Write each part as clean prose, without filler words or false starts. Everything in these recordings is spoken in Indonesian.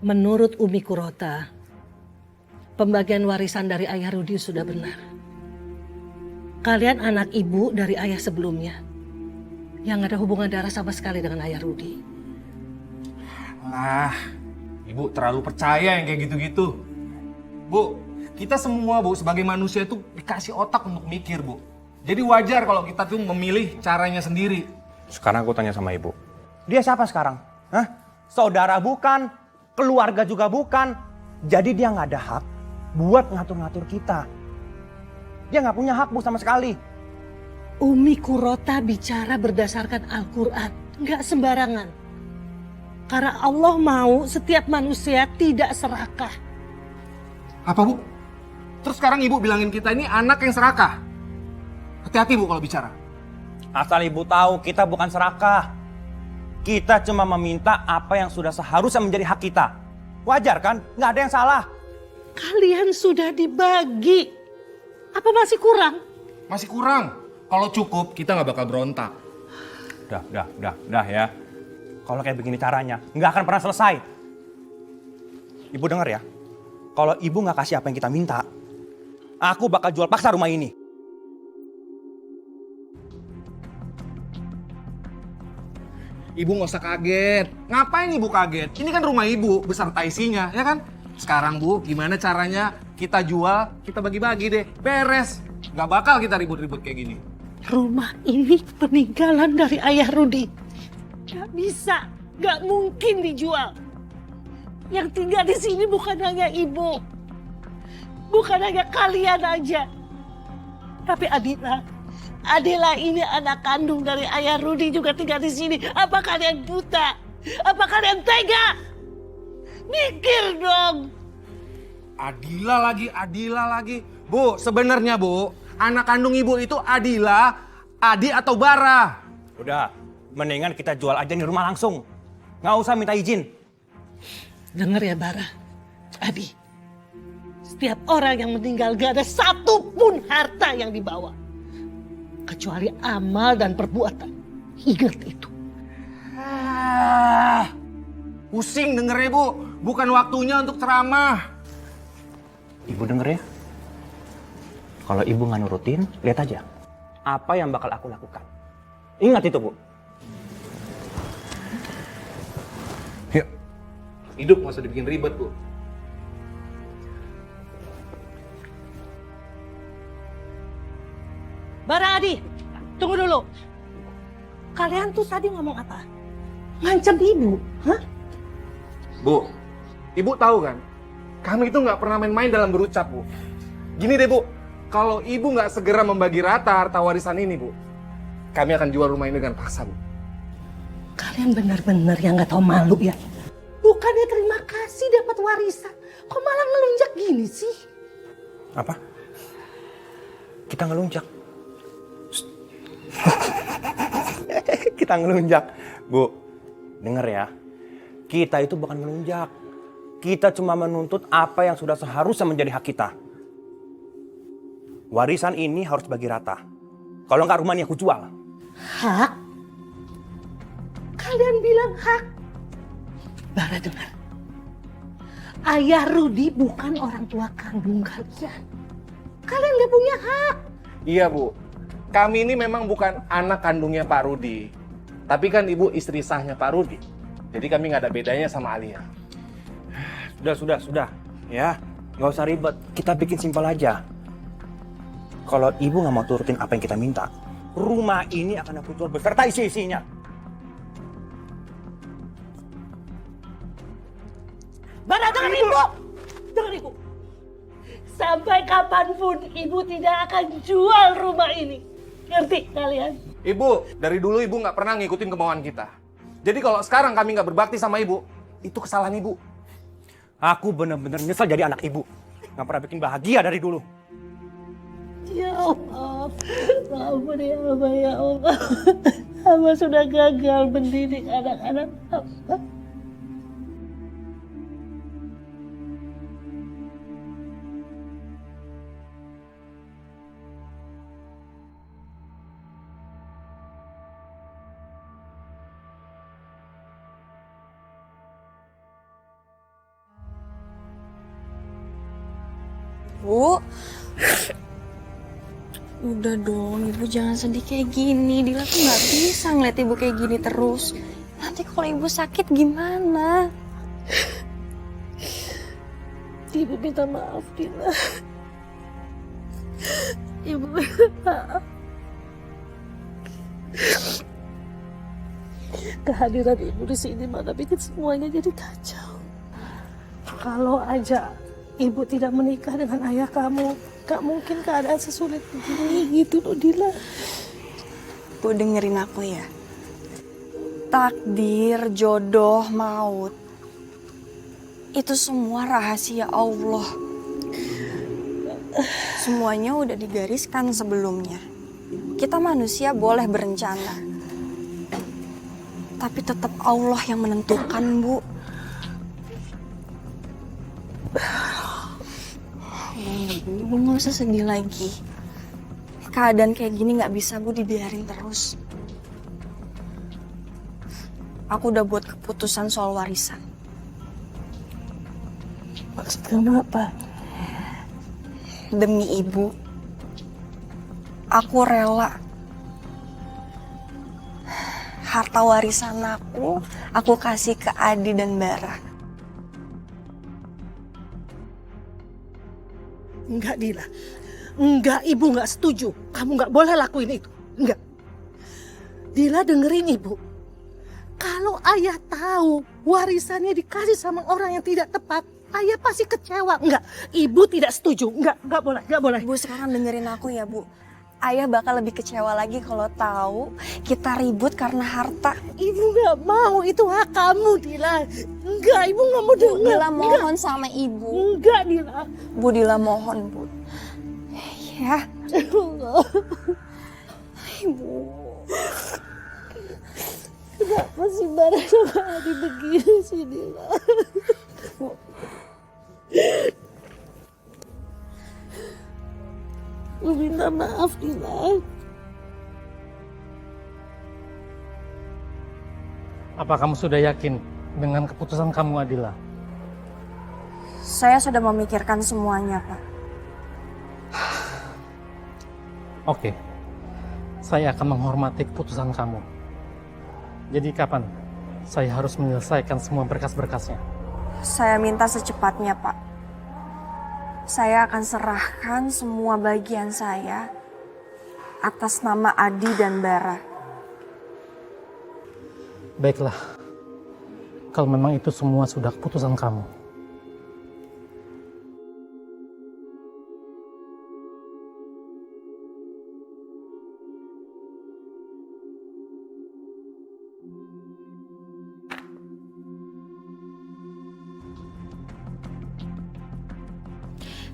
Menurut Umi Kurota, pembagian warisan dari ayah Rudi sudah benar. Kalian anak ibu dari ayah sebelumnya, yang ada hubungan darah sama sekali dengan ayah Rudi. Ah, Ibu terlalu percaya yang kayak gitu-gitu. Bu, kita semua Bu sebagai manusia itu dikasih otak untuk mikir Bu. Jadi wajar kalau kita tuh memilih caranya sendiri. Sekarang aku tanya sama ibu. Dia siapa sekarang? Hah? Saudara bukan, keluarga juga bukan. Jadi dia nggak ada hak buat ngatur-ngatur kita. Dia nggak punya hak Bu sama sekali. Umi Kurota bicara berdasarkan Al-Quran, nggak sembarangan. Karena Allah mau setiap manusia tidak serakah. Apa Bu? Terus sekarang Ibu bilangin kita ini anak yang serakah. Hati-hati Bu kalau bicara. Asal ibu tahu kita bukan serakah. Kita cuma meminta apa yang sudah seharusnya menjadi hak kita. Wajar kan? Nggak ada yang salah. Kalian sudah dibagi. Apa masih kurang? Masih kurang. Kalau cukup kita nggak bakal berontak. Udah ya. Kalau kayak begini caranya, nggak akan pernah selesai. Ibu dengar ya. Kalau ibu nggak kasih apa yang kita minta, aku bakal jual paksa rumah ini. Ibu nggak usah kaget. Ngapain Ibu kaget? Ini kan rumah Ibu beserta isinya, ya kan? Sekarang Bu, gimana caranya kita jual, kita bagi-bagi deh. Beres. Nggak bakal kita ribut-ribut kayak gini. Rumah ini peninggalan dari ayah Rudi. Gak bisa, gak mungkin dijual. Yang tinggal di sini bukan hanya ibu. Bukan hanya kalian aja. Tapi Adila ini anak kandung dari ayah Rudi juga tinggal di sini. Apa kalian buta? Apa kalian tega? Mikir dong. Adila lagi. Bu, sebenarnya Bu, anak kandung Ibu itu Adila, Adi atau Bara? Udah, mendingan kita jual aja nih rumah langsung. Nggak usah minta izin. Dengar ya Bara, Adi. Setiap orang yang meninggal gak ada satupun harta yang dibawa. Kecuali amal dan perbuatan. Ingat itu. Pusing dengernya Bu. Bukan waktunya untuk ceramah. Ibu denger ya. Kalau ibu nggak nurutin, lihat aja. Apa yang bakal aku lakukan. Ingat itu Bu. Yuk. Hidup nggak usah dibikin ribet Bu. Bara Adi, tunggu dulu. Kalian tuh tadi ngomong apa? Ngancam ibu, hah? Bu, Ibu tahu kan? Kami itu nggak pernah main-main dalam berucap Bu. Gini deh Bu, kalau Ibu nggak segera membagi rata harta warisan ini Bu, kami akan jual rumah ini dengan paksa Bu. Kalian benar-benar yang nggak tahu malu ya. Bukannya terima kasih dapat warisan, kok malah ngelunjak gini sih? Apa? Kita ngelunjak. Kita ngelunjak. Bu, denger ya. Kita itu bukan ngelunjak. Kita cuma menuntut apa yang sudah seharusnya menjadi hak kita. Warisan ini harus bagi rata. Kalau nggak rumah ini aku jual. Hak? Kalian bilang hak? Bara dengar. Ayah Rudi bukan orang tua kandung kalian. Kalian gak punya hak. Iya Bu, kami ini memang bukan anak kandungnya Pak Rudi. Tapi kan Ibu istri sahnya Pak Rudi. Jadi kami nggak ada bedanya sama Alia. Sudah. Ya, nggak usah ribet. Kita bikin simpel aja. Kalau ibu nggak mau turutin apa yang kita minta, rumah ini akan aku jual beserta isi-isinya. Bara dengar ibu. Dengar ibu. Sampai kapanpun ibu tidak akan jual rumah ini. Ngerti kalian? Ibu, dari dulu Ibu nggak pernah ngikutin kemauan kita. Jadi kalau sekarang kami nggak berbakti sama Ibu, itu kesalahan Ibu. Aku benar-benar nyesel jadi anak ibu. Nggak pernah bikin bahagia dari dulu. Ya Allah, maafkan ya Allah, ya Allah. Hamba sudah gagal mendidik anak-anak hamba. Bu, udah dong, ibu jangan sedih kayak gini. Dila tuh nggak bisa ngeliat ibu kayak gini terus. Nanti kalau ibu sakit gimana? Ibu minta maaf, Dila. Ibu minta maaf. Kehadiran ibu di sini malah bikin semuanya jadi kacau. Kalau aja ibu tidak menikah dengan ayah kamu, gak mungkin keadaan sesulit begini gitu loh, Dila. Bu, dengerin aku ya. Takdir, jodoh, maut, itu semua rahasia Allah. Semuanya udah digariskan sebelumnya. Kita manusia boleh berencana, tapi tetap Allah yang menentukan, Bu. Ibu nggak usah sedih lagi. Keadaan kayak gini nggak bisa, Bu, dibiarin terus. Aku udah buat keputusan soal warisan. Maksud kamu apa? Demi ibu, aku rela. Harta warisan aku kasih ke Adi dan Bara. Enggak, Dila. Enggak, ibu nggak setuju. Kamu nggak boleh lakuin itu. Enggak. Dila, dengerin ibu. Kalau ayah tahu warisannya dikasih sama orang yang tidak tepat, ayah pasti kecewa. Enggak, ibu tidak setuju. Enggak boleh, enggak boleh. Bu, sekarang dengerin aku ya, Bu. Ayah bakal lebih kecewa lagi kalau tahu kita ribut karena harta. Ibu nggak mau, itu hak kamu, Dila. Enggak, ibu nggak mau Bu, dengar. Dila mohon sama ibu. Enggak, Dila. Bu, Dila mohon, Bu. Ya, ibu. Kenapa sih Bara sama Adi begini sih, Dila? Lu minta maaf, Dila. Apa kamu sudah yakin dengan keputusan kamu, Adila? Saya sudah memikirkan semuanya, Pak. Oke, saya akan menghormati keputusan kamu. Jadi kapan saya harus menyelesaikan semua berkas-berkasnya? Saya minta secepatnya, Pak. Saya akan serahkan semua bagian saya atas nama Adi dan Bara. Baiklah, kalau memang itu semua sudah keputusan kamu.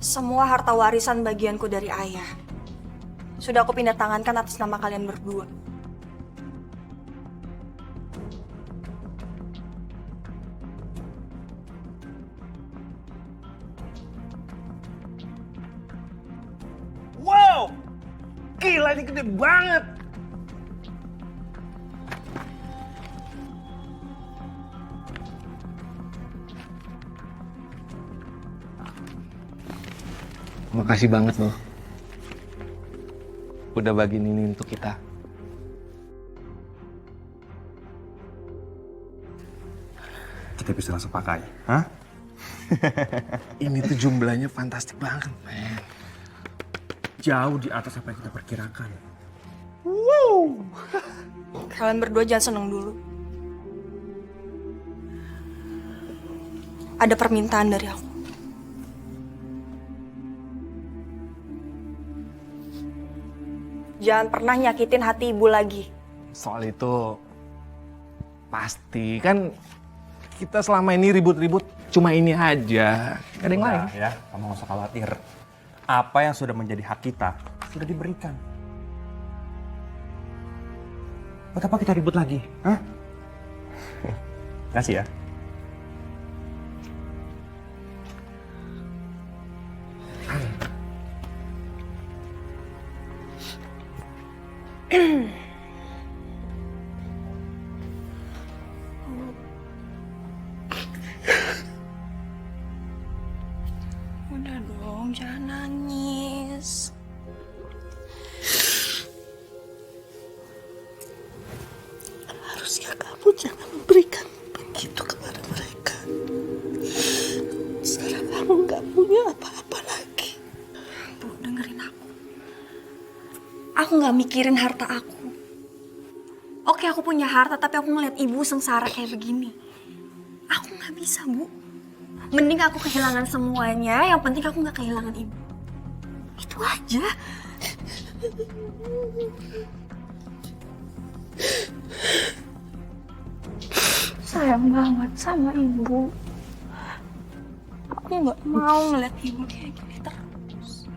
Semua harta warisan bagianku dari ayah sudah aku pindah tangankan atas nama kalian berdua. Wow, gila ini gede banget. Makasih banget loh. Udah bagiin ini untuk kita. Kita bisa langsung pakai. Hah? Ini tuh jumlahnya fantastik banget, men. Jauh di atas apa yang kita perkirakan. Kalian berdua jangan seneng dulu. Ada permintaan dari aku. Jangan pernah nyakitin hati ibu lagi. Soal itu pasti kan kita selama ini ribut-ribut cuma ini aja. Gak ada yang lain. Ya, kamu gak usah khawatir. Apa yang sudah menjadi hak kita sudah diberikan. Buat apa kita ribut lagi? Hah? Kasih ya. Udah dong. Tolong jangan nangis. Harusnya kamu jangan memberikan begitu kepada mereka. Sekarang kamu nggak punya apa-apa lagi. Bu, dengerin aku. Aku nggak mikirin harta aku. Oke, aku punya harta, tapi aku ngeliat ibu sengsara kayak begini. Aku nggak bisa, Bu. Mending aku kehilangan semuanya, yang penting aku nggak kehilangan ibu. Itu aja. Sayang banget sama ibu. Aku nggak mau ngeliat ibu kayak gini terus.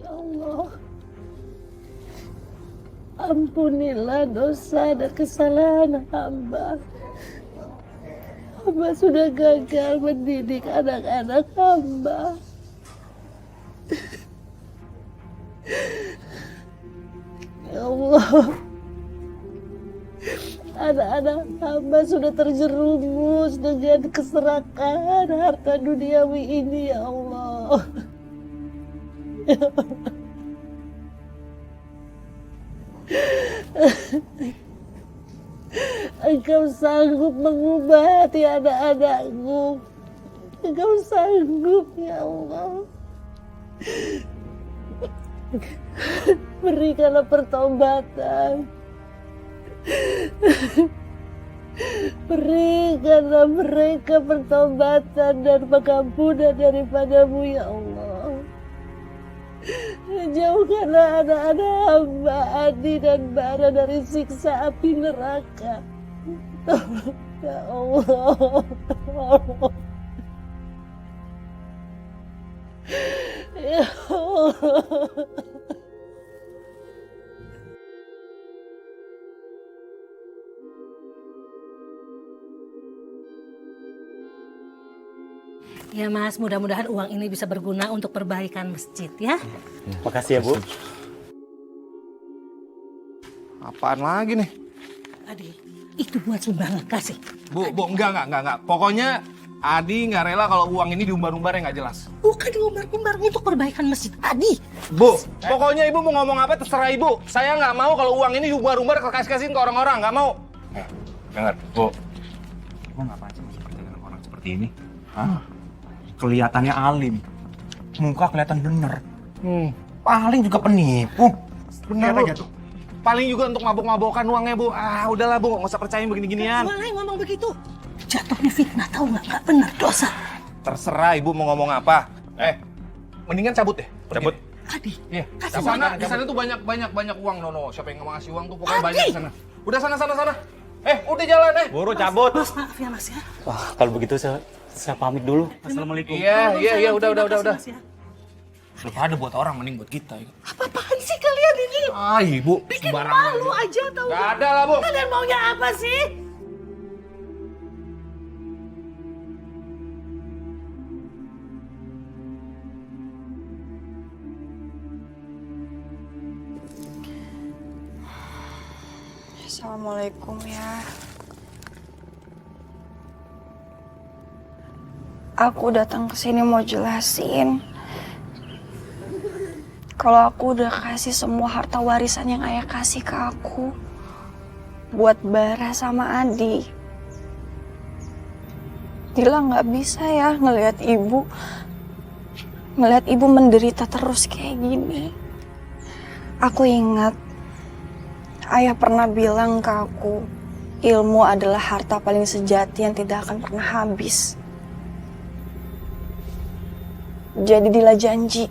Ya Allah, ampunilah dosa dan kesalahan hamba. Hamba sudah gagal mendidik anak-anak hamba. Ya Allah, anak-anak hamba sudah terjerumus dengan keserakahan harta duniawi ini, ya Allah. Engkau sanggup mengubah hati anak-anakku. Engkau sanggup, ya Allah. Berikanlah pertobatan. Berikanlah mereka pertobatan dan pengampunan daripadamu, ya Allah. Jauhkanlah anak-anak hamba Adi dan Bara dari siksa api neraka. Ya Allah. Ya Allah. Ya Mas, mudah-mudahan uang ini bisa berguna untuk perbaikan masjid ya. Makasih ya, Bu. Apaan lagi nih? Adi, itu buat sumbangan, kasih. Bu, enggak. Pokoknya Adi nggak rela kalau uang ini diumbar-umbar yang nggak jelas. Bukan diumbar-umbar untuk perbaikan masjid, Adi. Bu, pokoknya ibu mau ngomong apa terserah ibu. Saya nggak mau kalau uang ini diumbar-umbar kasih-kasihin ke orang-orang, nggak mau. Dengar, Bu. Ibu ngapain sih masih percaya dengan orang seperti ini? Hah? Kelihatannya alim. Muka kelihatan bener. Paling juga penipu. Bener aja tuh. Paling juga untuk mabok-mabokan uangnya, Bu. Ah, udahlah, Bu. Nggak usah percayain begini-ginian. Boleh ngomong begitu. Jatuhnya fitnah, tahu nggak benar, dosa. Terserah ibu mau ngomong apa. Mendingan cabut deh. Cabut. Adi, Iya. kasih Di sana tuh banyak uang, Nono. Siapa yang mau ngasih uang tuh pokoknya Adi! banyak di sana. Udah sana. Udah jalan. Buru cabut. Mas, maaf ya Mas ya. Wah, kalau begitu saya pamit dulu. Assalamualaikum. Iya, udah. Mas, ya. Daripada buat orang, mending buat kita. Apa-apaan sih kalian ini? Ah, ibu. Bikin sembarangan malu aja tau. Gak ada lah, Bu. Kalian maunya apa sih? Assalamualaikum ya. Aku datang ke sini mau jelasin kalau aku udah kasih semua harta warisan yang ayah kasih ke aku buat Bara sama Adi. Dila nggak bisa ya ngelihat ibu menderita terus kayak gini. Aku ingat ayah pernah bilang ke aku, ilmu adalah harta paling sejati yang tidak akan pernah habis. Jadi Dila janji,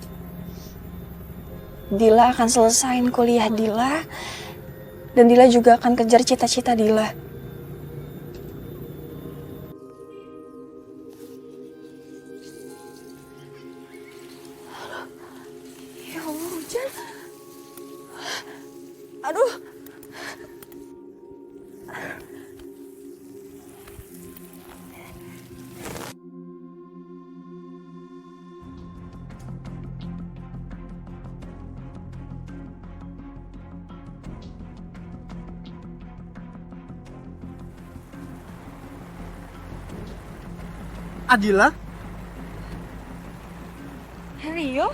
Dila akan selesain kuliah Dila, dan Dila juga akan kejar cita-cita Dila. Ya Allah, hujan. Aduh. Adila? Rio?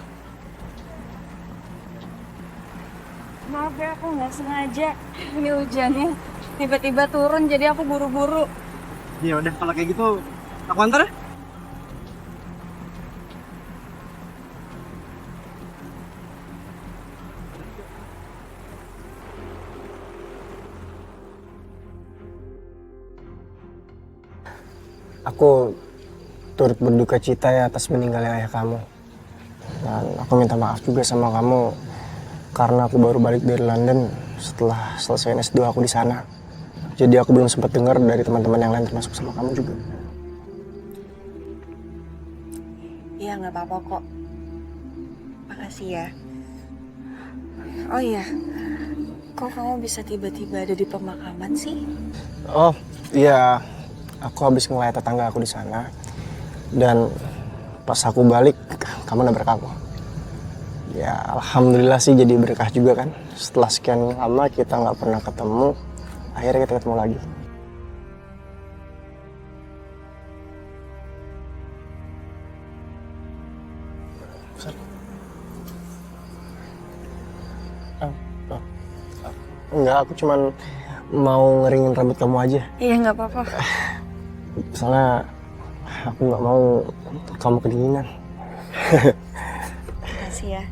Maaf ya, aku nggak sengaja. Ini hujannya tiba-tiba turun, jadi aku buru-buru. Ya udah kalau kayak gitu aku antar ya. Aku turut berduka cita ya atas meninggalnya ayah kamu. Dan aku minta maaf juga sama kamu karena aku baru balik dari London setelah selesai S2 aku di sana. Jadi aku belum sempat dengar dari teman-teman yang lain termasuk sama kamu juga. Iya, nggak apa-apa kok. Makasih ya. Oh iya, kok kamu bisa tiba-tiba ada di pemakaman sih? Oh iya, aku habis ngelayat tetangga aku di sana. Dan pas aku balik, kamu nabrak aku. Ya alhamdulillah sih jadi berkah juga kan. Setelah sekian lama kita nggak pernah ketemu, akhirnya kita ketemu lagi. Enggak, aku cuman mau ngeringin rambut kamu aja. Iya, nggak apa-apa. Soalnya aku nggak mau kamu kedinginan. Makasih ya.